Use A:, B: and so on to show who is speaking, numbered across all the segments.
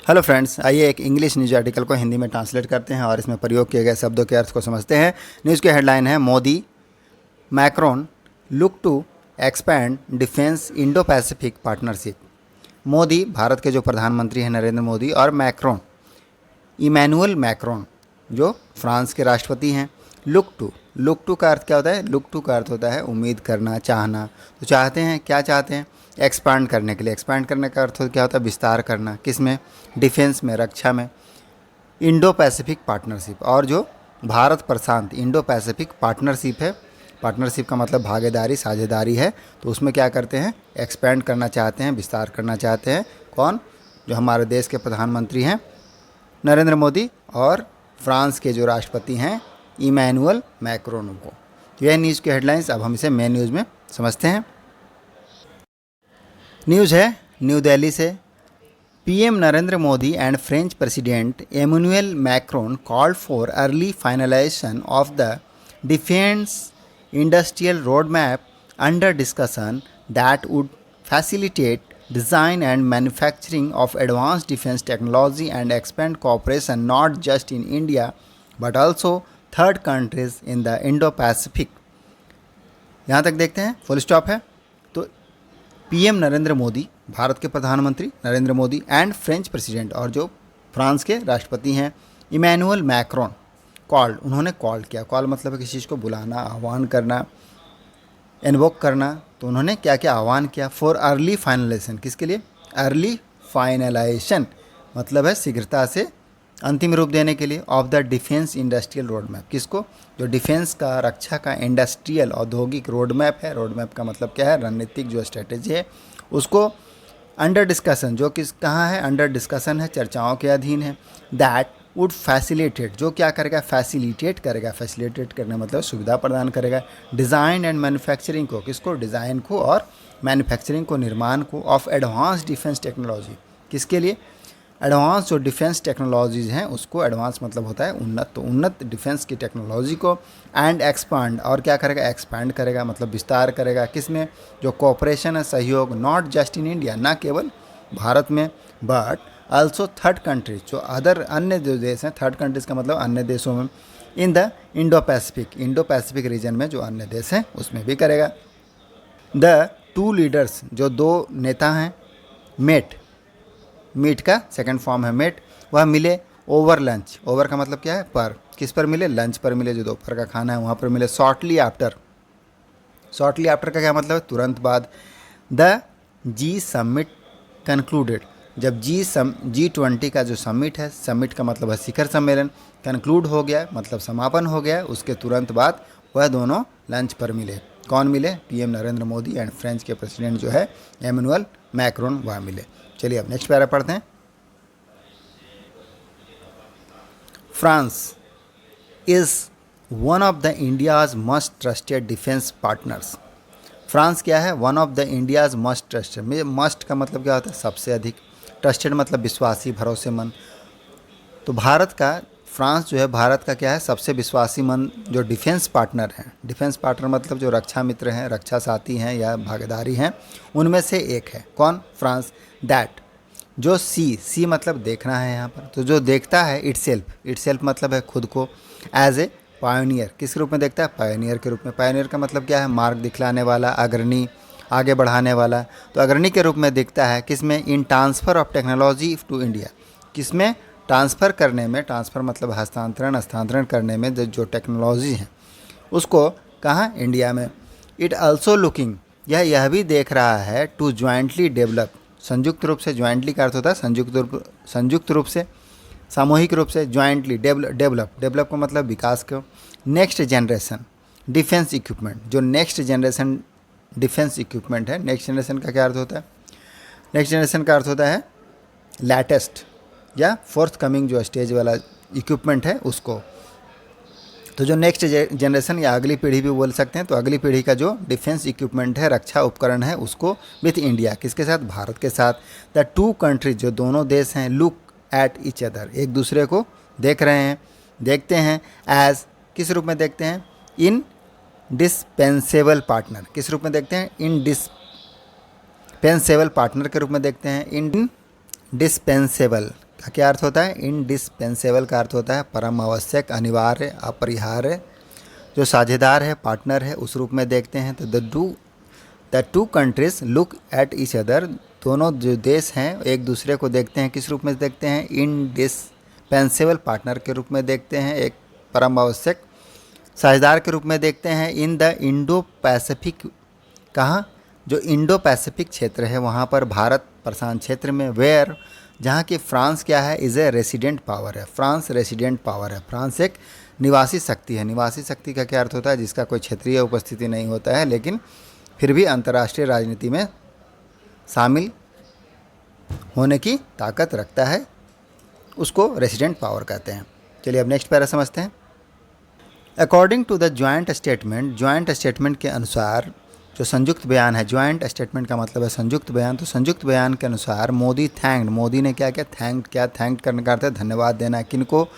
A: Hello friends, आइए एक English news article को हिंदी में ट्रांसलेट करते हैं और इसमें प्रयोग किए गए शब्दों के अर्थ को समझते हैं। न्यूज़ की हेडलाइन है Modi Macron look to expand defence Indo Pacific partnership. Modi, Bharat के जो प्रधानमंत्री हैं नरेंद्र मोदी, और मैक्रोन, इमैनुअल मैक्रोन जो फ्रांस के राष्ट्रपति हैं, लुक टू का अर्थ क्या होता है? लुक टू का अर्थ होता है उम्मीद करना, चाहना। तो चाहते हैं, क्या चाहते हैं? एक्सपांड करने के लिए। एक्सपांड करने का अर्थ क्या होता है? विस्तार करना। किस में? डिफेंस में, रक्षा में। इंडो पैसिफिक पार्टनरशिप, और जो भारत प्रशांत इंडो पैसिफिक पार्टनरशिप है, पार्टनरशिप का मतलब भागीदारी, साझेदारी है। तो उसमें क्या करते हैं? एक्सपेंड करना चाहते हैं, विस्तार करना चाहते हैं। कौन? जो हमारे देश के प्रधानमंत्री हैं नरेंद्र मोदी, और फ्रांस के जो राष्ट्रपति हैं इमैनुअल मैक्रोन को। यह न्यूज़ की हेडलाइंस। अब हम इसे मेन न्यूज़ में समझते हैं। न्यूज़ है न्यू दिल्ली से। PM Narendra Modi and French president Emmanuel Macron called for early finalisation of the defence industrial road map under discussion that would facilitate design and manufacturing of advanced defense technology and expand cooperation not just in India but also third countries in the Indo-Pacific। यहाँ तक देखते हैं, full stop है। तो PM Narendra Modi, Bharat के प्रधानमंत्री Narendra Modi, and French president, और जो फ्रांस के राष्ट्रपति हैं इमैनुअल मैक्रोन, कॉल्ड, उन्होंने कॉल किया। कॉल मतलब है किसी चीज़ को बुलाना, आह्वान करना, इन्वोक करना। तो उन्होंने क्या क्या आह्वान किया? For early finalisation. किसके लिए? अर्ली फाइनलाइजेशन मतलब है शीघ्रता से अंतिम रूप देने के लिए। Of the defence industrial road map. किसको? जो डिफेंस का, रक्षा का इंडस्ट्रियल, औद्योगिक रोड मैप है। रोड मैप का मतलब क्या है? रणनीतिक जो स्ट्रेटेजी है उसको अंडर डिस्कशन, जो किस कहाँ है? अंडर डिस्कशन है, चर्चाओं के अधीन है। दैट वुड फैसिलिटेट, जो क्या करेगा? फैसिलिटेट करेगा। फैसिलिटेट करने मतलब सुविधा प्रदान करेगा। डिज़ाइन एंड मैन्युफैक्चरिंग को, किसको? डिज़ाइन को और मैन्युफैक्चरिंग को, निर्माण को। Of advance defence technology. किसके लिए? एडवांस जो डिफेंस टेक्नोलॉजीज़ हैं उसको, एडवांस मतलब होता है उन्नत, तो उन्नत डिफेंस की टेक्नोलॉजी को। एंड एक्सपांड, और क्या करेगा? एक्सपैंड करेगा मतलब विस्तार करेगा। किस में? जो कोऑपरेशन है, सहयोग, नॉट जस्ट इन इंडिया, ना केवल भारत में, बट आल्सो थर्ड कंट्रीज, जो अदर अन्य जो देश हैं, थर्ड कंट्रीज का मतलब अन्य देशों में, in the Indo Pacific region में जो अन्य देश हैं उसमें भी करेगा। द टू लीडर्स, जो दो नेता हैं, मीट का सेकंड फॉर्म है मेट, वह मिले ओवर लंच। ओवर का मतलब क्या है? पर। किस पर मिले? लंच पर मिले, जो दोपहर का खाना है वहाँ पर मिले। शॉर्टली आफ्टर का क्या मतलब है? तुरंत बाद। द जी समिट कंक्लूडेड, जब G20 का जो समिट है, समिट का मतलब है शिखर सम्मेलन, कंक्लूड हो गया मतलब समापन हो गया, उसके तुरंत बाद वह दोनों लंच पर मिले। कौन मिले? PM Narendra Modi and French के प्रेसिडेंट जो है एमैनुअल मैक्रोन, वह मिले। चलिए अब नेक्स्ट पैरा पढ़ते हैं। France is one of the India's most trusted defence partners. France क्या है? One of the India's most trusted. Must का मतलब क्या होता है? सबसे अधिक। ट्रस्टेड मतलब विश्वासी, भरोसेमंद। तो भारत का, फ्रांस जो है भारत का क्या है? सबसे विश्वासीमंद जो डिफेंस पार्टनर हैं। डिफेंस पार्टनर मतलब जो रक्षा मित्र हैं, रक्षा साथी हैं या भागीदारी हैं, उनमें से एक है। कौन? फ्रांस। दैट, जो सी मतलब देखना है यहाँ पर, तो जो देखता है इटसेल्फ मतलब है खुद को, एज ए पायोनियर। किस रूप में देखता है? पायोनियर के रूप में। पायोनियर का मतलब क्या है? मार्ग दिखलाने वाला, अग्रणी, आगे बढ़ाने वाला। तो अग्रणी के रूप में दिखता है। किसमें? In transfer of technology to India. किसमें? ट्रांसफ़र करने में। ट्रांसफ़र मतलब हस्तांतरण करने में जो टेक्नोलॉजी है उसको, कहाँ? इंडिया में। इट आल्सो लुकिंग, यह भी देख रहा है, टू ज्वाइंटली डेवलप, संयुक्त रूप से। ज्वाइंटली का अर्थ होता है संयुक्त रूप से, सामूहिक रूप से। ज्वाइंटली डेवलप का मतलब विकास को। नेक्स्ट जनरेशन डिफेंस इक्विपमेंट, जो नेक्स्ट जनरेशन डिफेंस इक्विपमेंट है। नेक्स्ट जनरेशन का क्या अर्थ होता है? नेक्स्ट जनरेशन का अर्थ होता है लेटेस्ट या फोर्थ कमिंग जो स्टेज वाला इक्विपमेंट है उसको। तो जो नेक्स्ट जनरेशन या अगली पीढ़ी भी बोल सकते हैं, तो अगली पीढ़ी का जो डिफेंस इक्विपमेंट है, रक्षा उपकरण है, उसको विथ इंडिया, किसके साथ? भारत के साथ। द टू कंट्रीज, जो दोनों देश हैं, लुक एट ईच अदर, एक दूसरे को देख रहे हैं, देखते हैं। एज, किस रूप में देखते हैं? इन डिस्पेंसेबल पार्टनर। किस रूप में देखते हैं? इन डिस्पेंसेबल पार्टनर के रूप में देखते हैं। इन डिस्पेंसेबल का क्या अर्थ होता है? इंडिस्पेंसेबल का अर्थ होता है परम आवश्यक, अनिवार्य, अपरिहार्य। जो साझेदार है, पार्टनर है, उस रूप में देखते हैं। तो the two countries look at each other, दोनों जो देश हैं एक दूसरे को देखते हैं, किस रूप में देखते हैं? इंडिस्पेंसेबल पार्टनर के रूप में देखते हैं, एक परम आवश्यक साझेदार के रूप में देखते हैं। इन द इंडो पैसिफिक, कहाँ? जो इंडो पैसिफिक क्षेत्र है वहाँ पर, भारत प्रशांत क्षेत्र में। वेयर, जहाँ की फ्रांस क्या है? इज़ ए रेसिडेंट पावर है, फ्रांस रेसिडेंट पावर है, फ्रांस एक निवासी शक्ति है। निवासी शक्ति का क्या अर्थ होता है? जिसका कोई क्षेत्रीय उपस्थिति नहीं होता है लेकिन फिर भी अंतर्राष्ट्रीय राजनीति में शामिल होने की ताकत रखता है, उसको रेसिडेंट पावर कहते हैं। चलिए अब नेक्स्ट पैरा समझते हैं। According to the joint statement, joint statement के अनुसार, जो संयुक्त बयान है, ज्वाइंट स्टेटमेंट का मतलब है संयुक्त बयान, तो संयुक्त बयान के अनुसार मोदी थैंक्ड, मोदी ने क्या किया? थैंक करने का अर्थ है धन्यवाद देना। किनको?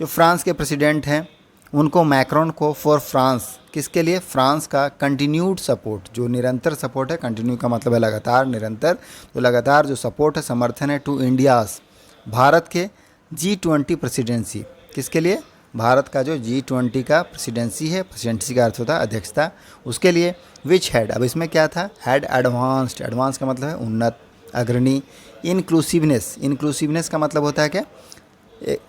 A: जो फ्रांस के प्रेसिडेंट हैं उनको, मैक्रोन को, फॉर फ्रांस, किसके लिए? फ्रांस का कंटिन्यूड सपोर्ट, जो निरंतर सपोर्ट है। कंटिन्यू का मतलब है लगातार, निरंतर, तो लगातार जो सपोर्ट है, समर्थन है, टू इंडियाज़, भारत के G20 प्रेसिडेंसी, किसके लिए? भारत का जो G20 का प्रेसिडेंसी है, प्रेसिडेंसी का अर्थ होता है अध्यक्षता, उसके लिए। विच हैड, अब इसमें क्या था? हैड एडवांस्ड, एडवांस का मतलब है उन्नत, अग्रणी। इंक्लूसिवनेस, इंक्लूसिवनेस का मतलब होता है क्या?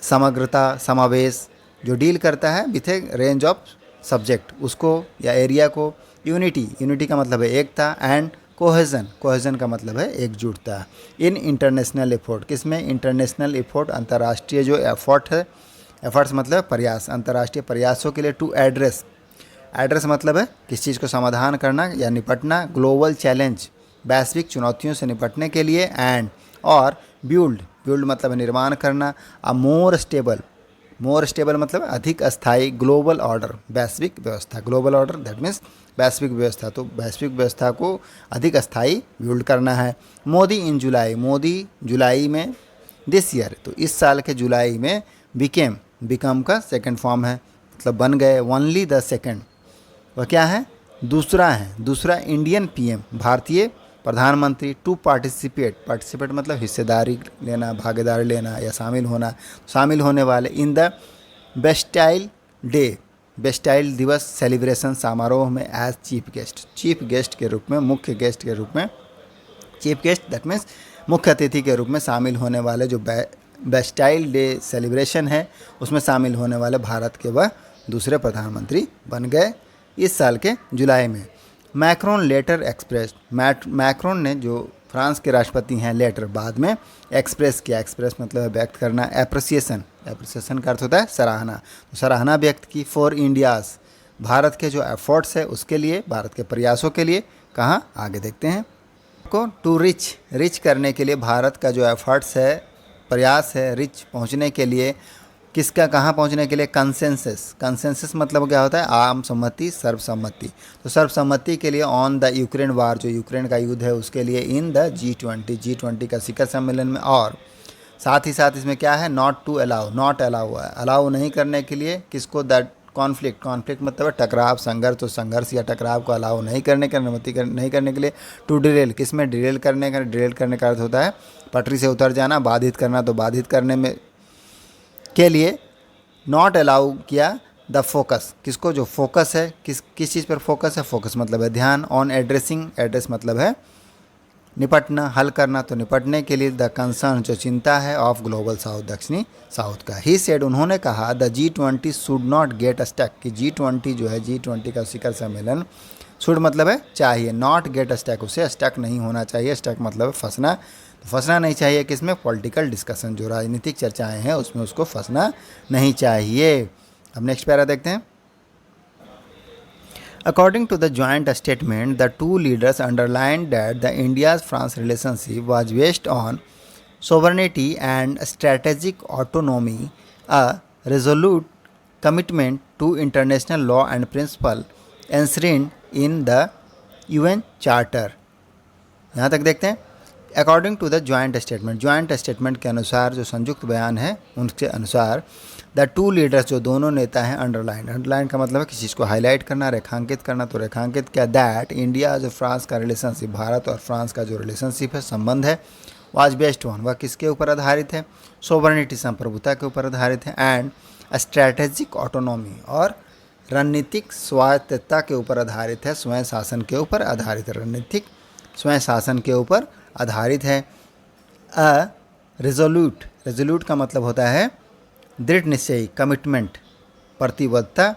A: समग्रता, समावेश, जो डील करता है with A range of subject, उसको या एरिया को। यूनिटी, यूनिटी का मतलब है एकता। एंड कोहेजन, कोहेजन का मतलब है एकजुटता। इन इंटरनेशनल एफर्ट, किसमें? इंटरनेशनल एफर्ट, अंतर्राष्ट्रीय जो एफर्ट है, एफर्ट्स मतलब प्रयास, अंतर्राष्ट्रीय प्रयासों के लिए। टू एड्रेस, एड्रेस मतलब है किस चीज़ को समाधान करना या निपटना। ग्लोबल चैलेंज, वैश्विक चुनौतियों से निपटने के लिए। एंड, और बिल्ड, बिल्ड मतलब निर्माण करना। अ मोर स्टेबल, मोर स्टेबल मतलब अधिक अस्थायी, ग्लोबल ऑर्डर, वैश्विक व्यवस्था, ग्लोबल ऑर्डर दैट मीन्स वैश्विक व्यवस्था, तो वैश्विक व्यवस्था को अधिक अस्थायी बिल्ड करना है। मोदी इन जुलाई, मोदी जुलाई में, दिस ईयर, तो इस साल के जुलाई में। बिकम का सेकंड फॉर्म है, मतलब बन गए। ओनली द सेकंड, वह क्या है? दूसरा है, दूसरा इंडियन पीएम, भारतीय प्रधानमंत्री। टू पार्टिसिपेट, पार्टिसिपेट मतलब हिस्सेदारी लेना, भागीदारी लेना या शामिल होना, शामिल होने वाले। In the Bastille day, Bastille दिवस सेलिब्रेशन समारोह में। As chief guest, chief guest के रूप में, मुख्य गेस्ट के रूप में, चीफ गेस्ट दैट मीन्स मुख्य अतिथि के रूप में शामिल होने वाले। जो बेस्टाइल डे सेलिब्रेशन है उसमें शामिल होने वाले भारत के वह दूसरे प्रधानमंत्री बन गए इस साल के जुलाई में। मैक्रोन लेटर एक्सप्रेस, मैक्रोन ने, जो फ्रांस के राष्ट्रपति हैं, लेटर बाद में एक्सप्रेस किया। एक्सप्रेस मतलब है व्यक्त करना। एप्रिसिएशन, एप्रिसिएशन का अर्थ होता है सराहना, तो सराहना व्यक्त की। फॉर इंडियाज़, भारत के जो एफर्ट्स है उसके लिए, भारत के प्रयासों के लिए। कहाँ? आगे देखते हैं को। टू रिच, रिच करने के लिए, भारत का जो एफर्ट्स है, प्रयास है, रिच पहुँचने के लिए। किसका? कहाँ पहुँचने के लिए? कंसेंसस, कंसेंसस मतलब क्या होता है? आम सम्मति, सर्वसम्मति, तो सर्वसम्मति के लिए। ऑन द यूक्रेन वार, जो यूक्रेन का युद्ध है उसके लिए। इन द G20 का शिखर सम्मेलन में। और साथ ही साथ इसमें क्या है? Not to allow, not allow है, अलाउ नहीं करने के लिए। किसको? दैट कॉन्फ्लिक्ट, कॉन्फ्लिक्ट मतलब है टकराव, संघर्ष, तो संघर्ष या टकराव को अलाउ नहीं करने का, अनुमति नहीं करने के लिए। टू डिरेल, किसमें? डिरेल करने का, डिरेल करने का अर्थ होता है पटरी से उतर जाना, बाधित करना, तो बाधित करने में के लिए नॉट अलाउ किया। द फोकस, किसको? जो फोकस है, किस चीज़ पर फोकस है? फोकस मतलब है ध्यान। ऑन एड्रेसिंग, एड्रेस मतलब है निपटना, हल करना, तो निपटने के लिए। द कंसर्न, जो चिंता है, ऑफ ग्लोबल साउथ, दक्षिणी साउथ का। ही सेड, उन्होंने कहा, the G20 should not get stuck, कि G20 जो है, G20 का शिखर सम्मेलन, शुड मतलब है चाहिए, नॉट गेट स्टक, उसे स्टक नहीं होना चाहिए। स्टक मतलब है फंसना, तो फंसना नहीं चाहिए किसमें? पॉलिटिकल डिस्कशन, जो राजनीतिक चर्चाएं हैं उसमें उसको फंसना नहीं चाहिए। अब नेक्स्ट पैरा देखते हैं। According to the joint statement, the two leaders underlined that the India-France relationship was based on sovereignty and strategic autonomy, a resolute commitment to international law and principle enshrined in the UN Charter। यहाँ तक देखते हैं। According to the joint statement, joint statement के अनुसार, जो संयुक्त बयान है उनके अनुसार, द टू लीडर्स, जो दोनों नेता हैं, अंडरलाइन, अंडरलाइन का मतलब है किसी चीज़ को हाईलाइट करना, रेखांकित करना, तो रेखांकित क्या? दैट इंडिया जो फ्रांस का रिलेशनशिप, भारत और फ्रांस का जो रिलेशनशिप है, संबंध है, वाज बेस्ड ऑन, वह किसके ऊपर आधारित है, सोवरेनिटी संप्रभुता के ऊपर आधारित है, एंड स्ट्रैटेजिक ऑटोनॉमी और रणनीतिक स्वायत्तता के ऊपर आधारित है, स्वयं शासन के ऊपर आधारित है, रणनीतिक स्वयं शासन के ऊपर आधारित है। अ रेजोल्यूट, रेजोल्यूट का मतलब होता है दृढ़ निश्चयी, कमिटमेंट, प्रतिबद्धता,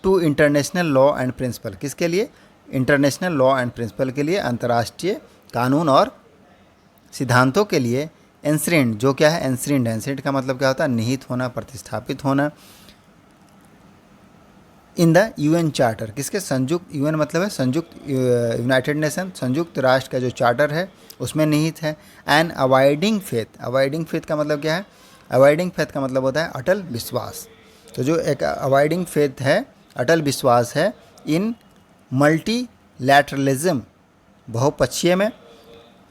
A: to international law and principle, किसके लिए, इंटरनेशनल लॉ एंड प्रिंसिपल के लिए, अंतर्राष्ट्रीय कानून और सिद्धांतों के लिए, एंश्रिंड, जो क्या है, एंश्रिंड, एंश्रिंड का मतलब क्या होता है, निहित होना, प्रतिस्थापित होना, इन द यूएन चार्टर, किसके, संयुक्त, यूएन मतलब है संयुक्त, यूनाइटेड नेशन, संयुक्त राष्ट्र का जो चार्टर है उसमें निहित है। And avoiding faith, avoiding faith का मतलब क्या है, अवॉइडिंग फेथ का मतलब होता है अटल विश्वास। तो जो एक अवॉइडिंग फेथ है, अटल विश्वास है, इन मल्टीलैटरलिज्म, बहुपक्षीय में,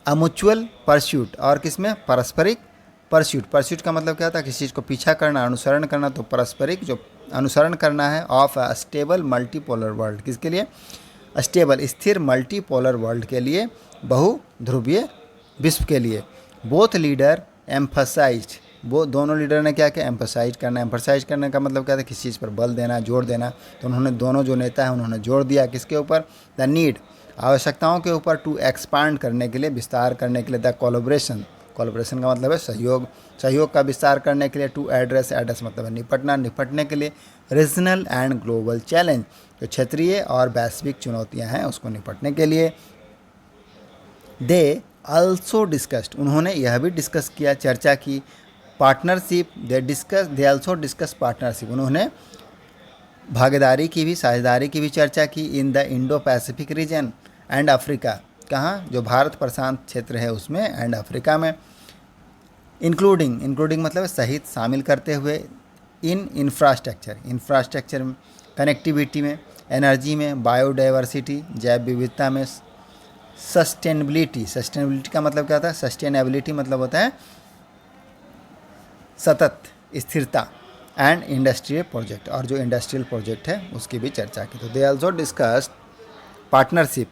A: अम्युचुअल परस्यूट, और किसमें, पारस्परिक परस्यूट, परस्यूट का मतलब क्या होता है, किसी चीज़ को पीछा करना, अनुसरण करना, तो पारस्परिक जो अनुसरण करना है, of a stable multipolar world, किसके लिए, स्टेबल, स्थिर मल्टीपोलर वर्ल्ड के लिए, बहुध्रुवीय विश्व के लिए। बोथ लीडर एम्फसाइज्ड, वो दोनों लीडर ने क्या किया, एम्फसाइज करना, एम्फसाइज करने का मतलब क्या था, किसी चीज़ पर बल देना, जोर देना, तो उन्होंने, दोनों जो नेता हैं उन्होंने जोर दिया किसके ऊपर, द नीड, आवश्यकताओं के ऊपर, टू एक्सपांड करने के लिए, विस्तार करने के लिए, द कोलैबोरेशन, कोलैबोरेशन का मतलब है सहयोग, सहयोग का विस्तार करने के लिए, टू एड्रेस, एड्रेस मतलब है निपटना, निपटने के लिए, रीजनल एंड ग्लोबल चैलेंज, जो क्षेत्रीय और वैश्विक चुनौतियां हैं उसको निपटने के लिए। दे आल्सो डिस्कस्ड, उन्होंने यह भी डिस्कस किया, चर्चा की, partnership, they also discuss partnership, उन्होंने भागीदारी की भी, साझेदारी की भी चर्चा की, in the Indo Pacific region and Africa, कहाँ, जो भारत प्रशांत क्षेत्र है उसमें, एंड अफ्रीका में, इंक्लूडिंग, इंक्लूडिंग मतलब सहित, शामिल करते हुए, इन इंफ्रास्ट्रक्चर, इंफ्रास्ट्रक्चर में, कनेक्टिविटी में, एनर्जी में, बायोडाइवर्सिटी, जैव विविधता में, सस्टेनेबिलिटी, सस्टेनेबिलिटी का मतलब क्या होता है, सस्टेनेबिलिटी मतलब होता है सतत, स्थिरता, एंड इंडस्ट्रियल प्रोजेक्ट, और जो इंडस्ट्रियल प्रोजेक्ट है उसकी भी चर्चा की। तो दे आल्सो डिस्कस्ड पार्टनरशिप,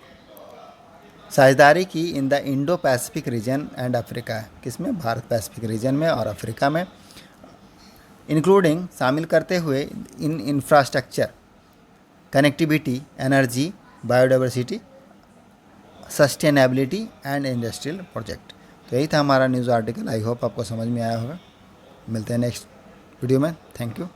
A: साझेदारी की, in the Indo Pacific region and Africa, किसमें, भारत पैसिफिक रीजन में और अफ्रीका में, इंक्लूडिंग, शामिल करते हुए, in infrastructure, connectivity, energy, biodiversity, sustainability and industrial project. तो यही था हमारा न्यूज़ आर्टिकल। आई होप आपको समझ में आया होगा। मिलते हैं नेक्स्ट वीडियो में। Thank you.